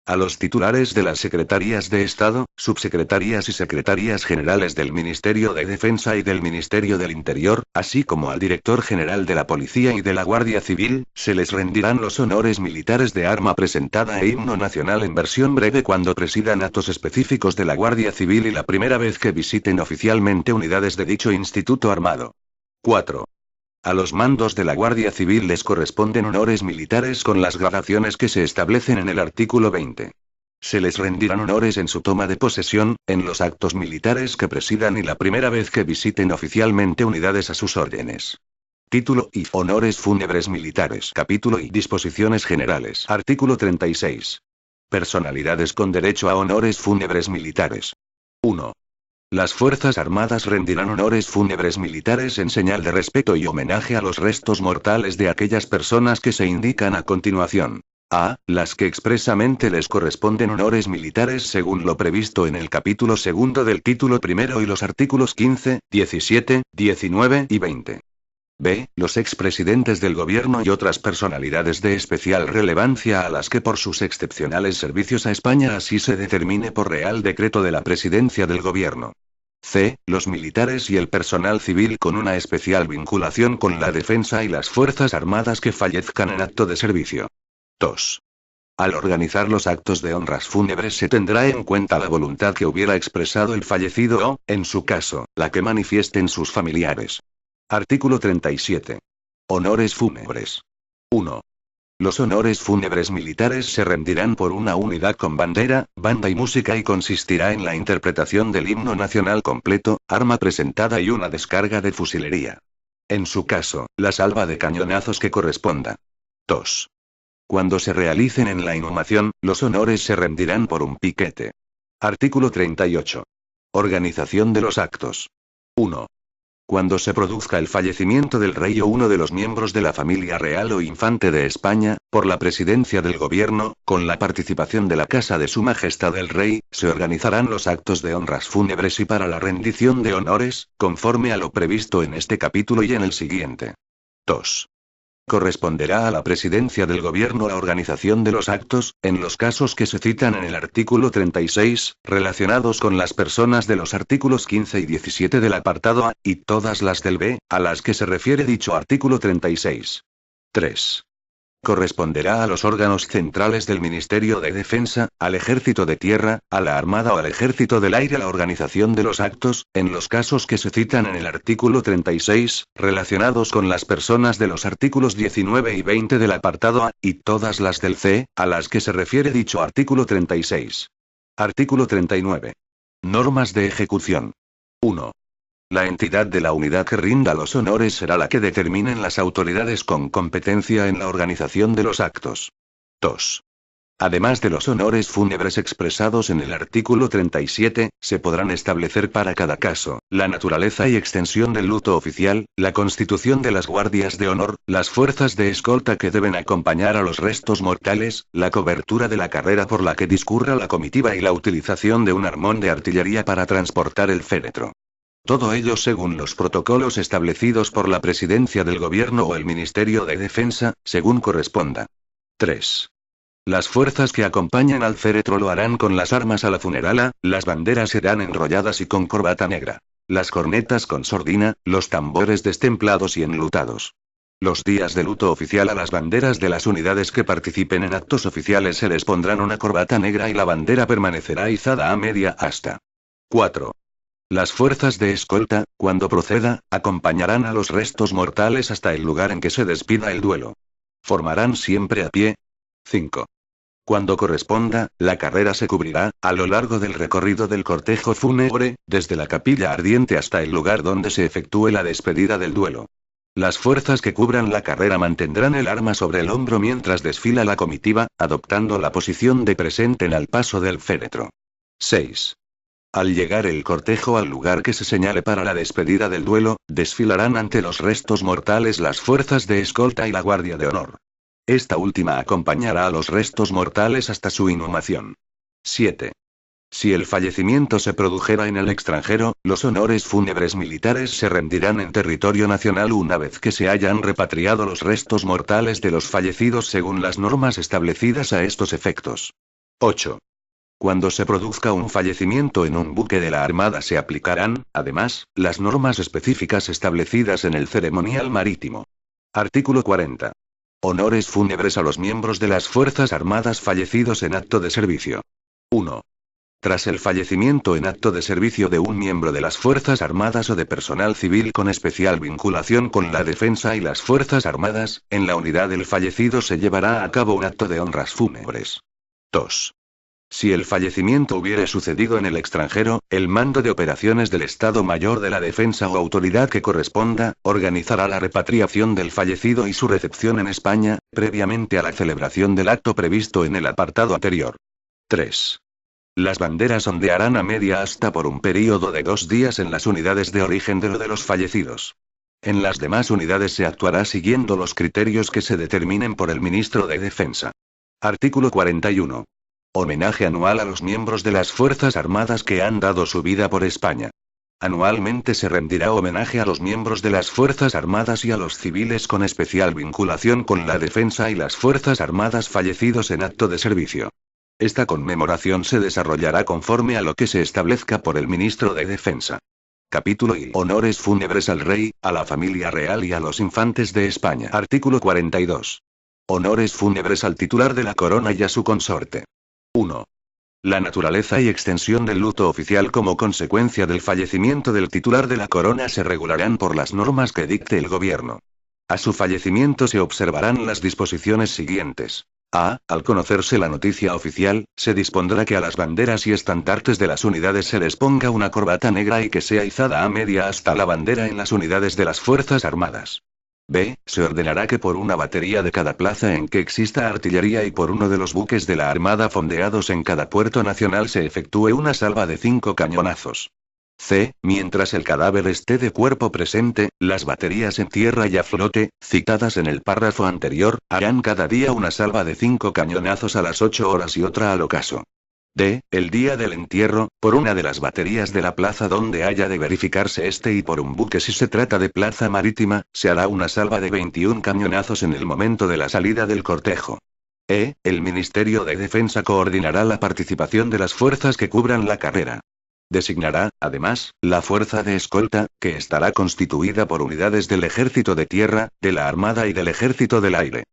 S1: A los titulares de las Secretarías de Estado, Subsecretarías y Secretarías Generales del Ministerio de Defensa y del Ministerio del Interior, así como al Director General de la Policía y de la Guardia Civil, se les rendirán los honores militares de arma presentada e himno nacional en versión breve cuando presidan actos específicos de la Guardia Civil y la primera vez que visiten oficialmente unidades de dicho instituto armado. 4. A los mandos de la Guardia Civil les corresponden honores militares con las gradaciones que se establecen en el artículo 20. Se les rendirán honores en su toma de posesión, en los actos militares que presidan y la primera vez que visiten oficialmente unidades a sus órdenes. Título y honores fúnebres militares. Capítulo y disposiciones generales. Artículo 36. Personalidades con derecho a honores fúnebres militares. 1. Las Fuerzas Armadas rendirán honores fúnebres militares en señal de respeto y homenaje a los restos mortales de aquellas personas que se indican a continuación. A. Las que expresamente les corresponden honores militares según lo previsto en el capítulo segundo del título primero y los artículos 15, 17, 19 y 20. B. Los expresidentes del gobierno y otras personalidades de especial relevancia a las que por sus excepcionales servicios a España así se determine por real decreto de la presidencia del gobierno. C. Los militares y el personal civil con una especial vinculación con la defensa y las fuerzas armadas que fallezcan en acto de servicio. 2. Al organizar los actos de honras fúnebres se tendrá en cuenta la voluntad que hubiera expresado el fallecido o, en su caso, la que manifiesten sus familiares. Artículo 37. Honores fúnebres. 1. Los honores fúnebres militares se rendirán por una unidad con bandera, banda y música y consistirá en la interpretación del himno nacional completo, arma presentada y una descarga de fusilería. En su caso, la salva de cañonazos que corresponda. 2. Cuando se realicen en la inhumación, los honores se rendirán por un piquete. Artículo 38. Organización de los actos. 1. Cuando se produzca el fallecimiento del rey o uno de los miembros de la familia real o infante de España, por la presidencia del gobierno, con la participación de la Casa de Su Majestad el Rey, se organizarán los actos de honras fúnebres y para la rendición de honores, conforme a lo previsto en este capítulo y en el siguiente. 2. Corresponderá a la presidencia del gobierno la organización de los actos, en los casos que se citan en el artículo 36, relacionados con las personas de los artículos 15 y 17 del apartado A, y todas las del B, a las que se refiere dicho artículo 36. 3. Corresponderá a los órganos centrales del Ministerio de Defensa, al Ejército de Tierra, a la Armada o al Ejército del Aire la organización de los actos, en los casos que se citan en el artículo 36, relacionados con las personas de los artículos 19 y 20 del apartado A, y todas las del C, a las que se refiere dicho artículo 36. Artículo 39. Normas de ejecución. 1. La entidad de la unidad que rinda los honores será la que determinen las autoridades con competencia en la organización de los actos. 2. Además de los honores fúnebres expresados en el artículo 37, se podrán establecer para cada caso, la naturaleza y extensión del luto oficial, la constitución de las guardias de honor, las fuerzas de escolta que deben acompañar a los restos mortales, la cobertura de la carrera por la que discurra la comitiva y la utilización de un armón de artillería para transportar el féretro. Todo ello según los protocolos establecidos por la Presidencia del Gobierno o el Ministerio de Defensa, según corresponda. 3. Las fuerzas que acompañan al féretro lo harán con las armas a la funerala, las banderas serán enrolladas y con corbata negra. Las cornetas con sordina, los tambores destemplados y enlutados. Los días de luto oficial a las banderas de las unidades que participen en actos oficiales se les pondrán una corbata negra y la bandera permanecerá izada a media asta. 4. Las fuerzas de escolta, cuando proceda, acompañarán a los restos mortales hasta el lugar en que se despida el duelo. Formarán siempre a pie. 5. Cuando corresponda, la carrera se cubrirá, a lo largo del recorrido del cortejo fúnebre, desde la capilla ardiente hasta el lugar donde se efectúe la despedida del duelo. Las fuerzas que cubran la carrera mantendrán el arma sobre el hombro mientras desfila la comitiva, adoptando la posición de presenten al paso del féretro. 6. Al llegar el cortejo al lugar que se señale para la despedida del duelo, desfilarán ante los restos mortales las fuerzas de escolta y la guardia de honor. Esta última acompañará a los restos mortales hasta su inhumación. 7. Si el fallecimiento se produjera en el extranjero, los honores fúnebres militares se rendirán en territorio nacional una vez que se hayan repatriado los restos mortales de los fallecidos según las normas establecidas a estos efectos. 8. Cuando se produzca un fallecimiento en un buque de la Armada se aplicarán, además, las normas específicas establecidas en el ceremonial marítimo. Artículo 40. Honores fúnebres a los miembros de las Fuerzas Armadas fallecidos en acto de servicio. 1. Tras el fallecimiento en acto de servicio de un miembro de las Fuerzas Armadas o de personal civil con especial vinculación con la defensa y las Fuerzas Armadas, en la unidad del fallecido se llevará a cabo un acto de honras fúnebres. 2. Si el fallecimiento hubiere sucedido en el extranjero, el mando de operaciones del Estado Mayor de la Defensa o autoridad que corresponda, organizará la repatriación del fallecido y su recepción en España, previamente a la celebración del acto previsto en el apartado anterior. 3. Las banderas ondearán a media asta por un período de 2 días en las unidades de origen de los fallecidos. En las demás unidades se actuará siguiendo los criterios que se determinen por el Ministro de Defensa. Artículo 41. Homenaje anual a los miembros de las Fuerzas Armadas que han dado su vida por España. Anualmente se rendirá homenaje a los miembros de las Fuerzas Armadas y a los civiles con especial vinculación con la defensa y las Fuerzas Armadas fallecidos en acto de servicio. Esta conmemoración se desarrollará conforme a lo que se establezca por el Ministro de Defensa. Capítulo I. Honores fúnebres al Rey, a la familia real y a los infantes de España. Artículo 42. Honores fúnebres al titular de la corona y a su consorte. 1. La naturaleza y extensión del luto oficial como consecuencia del fallecimiento del titular de la corona se regularán por las normas que dicte el gobierno. A su fallecimiento se observarán las disposiciones siguientes. A. Al conocerse la noticia oficial, se dispondrá que a las banderas y estandartes de las unidades se les ponga una corbata negra y que sea izada a media hasta la bandera en las unidades de las Fuerzas Armadas. B. Se ordenará que por una batería de cada plaza en que exista artillería y por uno de los buques de la Armada fondeados en cada puerto nacional se efectúe una salva de 5 cañonazos. C. Mientras el cadáver esté de cuerpo presente, las baterías en tierra y a flote, citadas en el párrafo anterior, harán cada día una salva de 5 cañonazos a las 8 horas y otra al ocaso. D. El día del entierro, por una de las baterías de la plaza donde haya de verificarse este y por un buque si se trata de plaza marítima, se hará una salva de 21 cañonazos en el momento de la salida del cortejo. E. El Ministerio de Defensa coordinará la participación de las fuerzas que cubran la carrera. Designará, además, la fuerza de escolta, que estará constituida por unidades del Ejército de Tierra, de la Armada y del Ejército del Aire.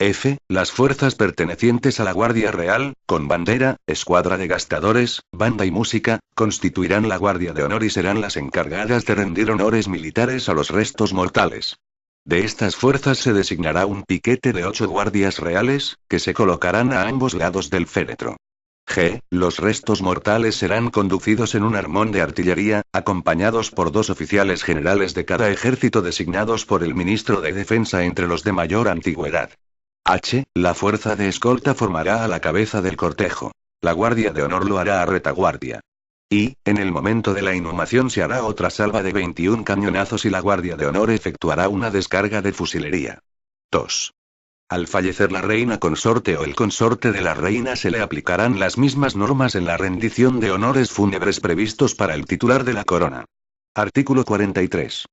S1: F. Las fuerzas pertenecientes a la Guardia Real, con bandera, escuadra de gastadores, banda y música, constituirán la Guardia de Honor y serán las encargadas de rendir honores militares a los restos mortales. De estas fuerzas se designará un piquete de 8 guardias reales, que se colocarán a ambos lados del féretro. G. Los restos mortales serán conducidos en un armón de artillería, acompañados por 2 oficiales generales de cada ejército designados por el ministro de Defensa entre los de mayor antigüedad. H. La fuerza de escolta formará a la cabeza del cortejo. La Guardia de Honor lo hará a retaguardia. Y, en el momento de la inhumación se hará otra salva de 21 cañonazos y la Guardia de Honor efectuará una descarga de fusilería. 2. Al fallecer la reina consorte o el consorte de la reina se le aplicarán las mismas normas en la rendición de honores fúnebres previstos para el titular de la corona. Artículo 43.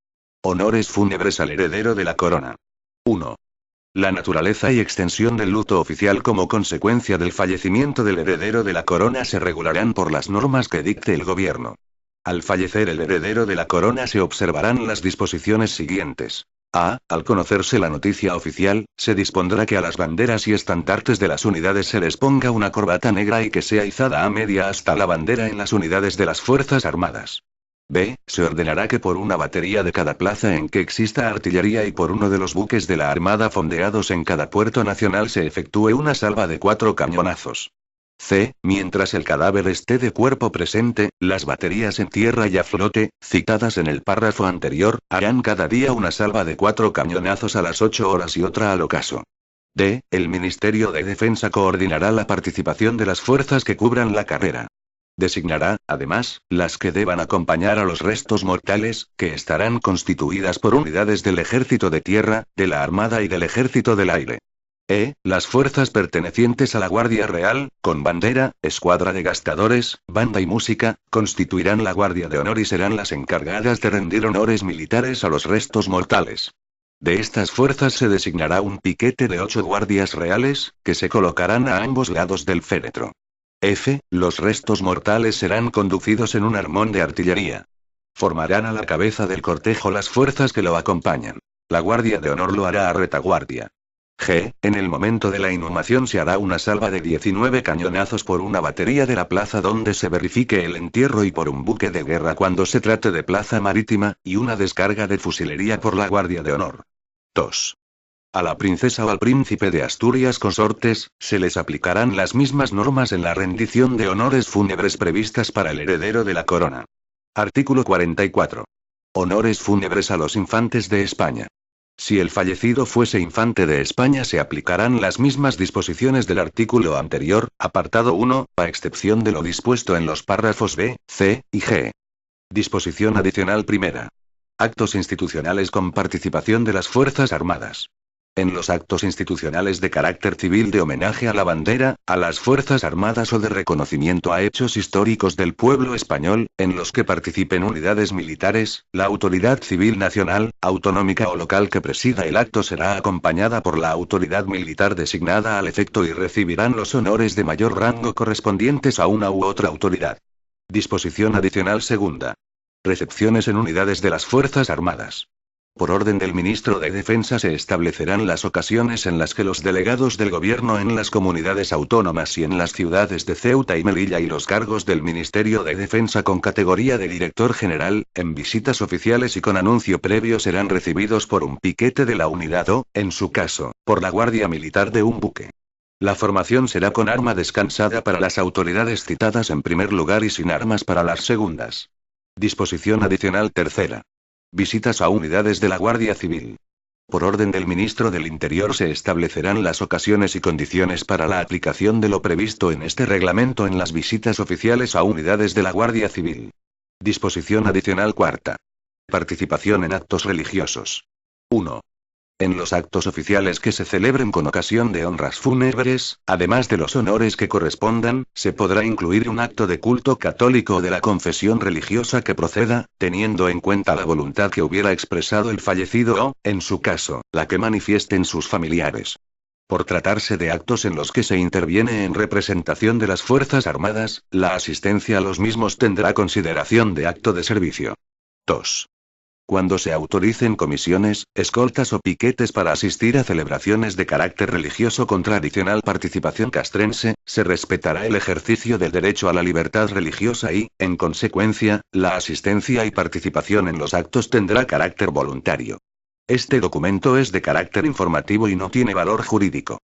S1: Honores fúnebres al heredero de la corona. 1. La naturaleza y extensión del luto oficial como consecuencia del fallecimiento del heredero de la corona se regularán por las normas que dicte el gobierno. Al fallecer el heredero de la corona se observarán las disposiciones siguientes. A. Al conocerse la noticia oficial, se dispondrá que a las banderas y estandartes de las unidades se les ponga una corbata negra y que sea izada a media hasta la bandera en las unidades de las Fuerzas Armadas. B. Se ordenará que por una batería de cada plaza en que exista artillería y por uno de los buques de la Armada fondeados en cada puerto nacional se efectúe una salva de 4 cañonazos. C. Mientras el cadáver esté de cuerpo presente, las baterías en tierra y a flote, citadas en el párrafo anterior, harán cada día una salva de 4 cañonazos a las 8 horas y otra al ocaso. D. El Ministerio de Defensa coordinará la participación de las fuerzas que cubran la carrera. Designará, además, las que deban acompañar a los restos mortales, que estarán constituidas por unidades del Ejército de Tierra, de la Armada y del Ejército del Aire. E. Las fuerzas pertenecientes a la Guardia Real, con bandera, escuadra de gastadores, banda y música, constituirán la Guardia de Honor y serán las encargadas de rendir honores militares a los restos mortales. De estas fuerzas se designará un piquete de 8 guardias reales, que se colocarán a ambos lados del féretro. F. Los restos mortales serán conducidos en un armón de artillería. Formarán a la cabeza del cortejo las fuerzas que lo acompañan. La Guardia de Honor lo hará a retaguardia. G. En el momento de la inhumación se hará una salva de 19 cañonazos por una batería de la plaza donde se verifique el entierro y por un buque de guerra cuando se trate de plaza marítima, y una descarga de fusilería por la Guardia de Honor. 2. A la princesa o al príncipe de Asturias consortes, se les aplicarán las mismas normas en la rendición de honores fúnebres previstas para el heredero de la corona. Artículo 44. Honores fúnebres a los infantes de España. Si el fallecido fuese infante de España se aplicarán las mismas disposiciones del artículo anterior, apartado 1, a excepción de lo dispuesto en los párrafos B, C y G. Disposición adicional primera. Actos institucionales con participación de las Fuerzas Armadas. En los actos institucionales de carácter civil de homenaje a la bandera, a las Fuerzas Armadas o de reconocimiento a hechos históricos del pueblo español, en los que participen unidades militares, la autoridad civil nacional, autonómica o local que presida el acto será acompañada por la autoridad militar designada al efecto y recibirán los honores de mayor rango correspondientes a una u otra autoridad. Disposición adicional segunda. Recepciones en unidades de las Fuerzas Armadas. Por orden del ministro de Defensa se establecerán las ocasiones en las que los delegados del gobierno en las comunidades autónomas y en las ciudades de Ceuta y Melilla y los cargos del Ministerio de Defensa con categoría de director general, en visitas oficiales y con anuncio previo serán recibidos por un piquete de la unidad o, en su caso, por la guardia militar de un buque. La formación será con arma descansada para las autoridades citadas en primer lugar y sin armas para las segundas. Disposición adicional tercera. Visitas a unidades de la Guardia Civil. Por orden del ministro del Interior se establecerán las ocasiones y condiciones para la aplicación de lo previsto en este reglamento en las visitas oficiales a unidades de la Guardia Civil. Disposición adicional cuarta. Participación en actos religiosos. 1. En los actos oficiales que se celebren con ocasión de honras fúnebres, además de los honores que correspondan, se podrá incluir un acto de culto católico o de la confesión religiosa que proceda, teniendo en cuenta la voluntad que hubiera expresado el fallecido o, en su caso, la que manifiesten sus familiares. Por tratarse de actos en los que se interviene en representación de las Fuerzas Armadas, la asistencia a los mismos tendrá consideración de acto de servicio. 2. Cuando se autoricen comisiones, escoltas o piquetes para asistir a celebraciones de carácter religioso con tradicional participación castrense, se respetará el ejercicio del derecho a la libertad religiosa y, en consecuencia, la asistencia y participación en los actos tendrá carácter voluntario. Este documento es de carácter informativo y no tiene valor jurídico.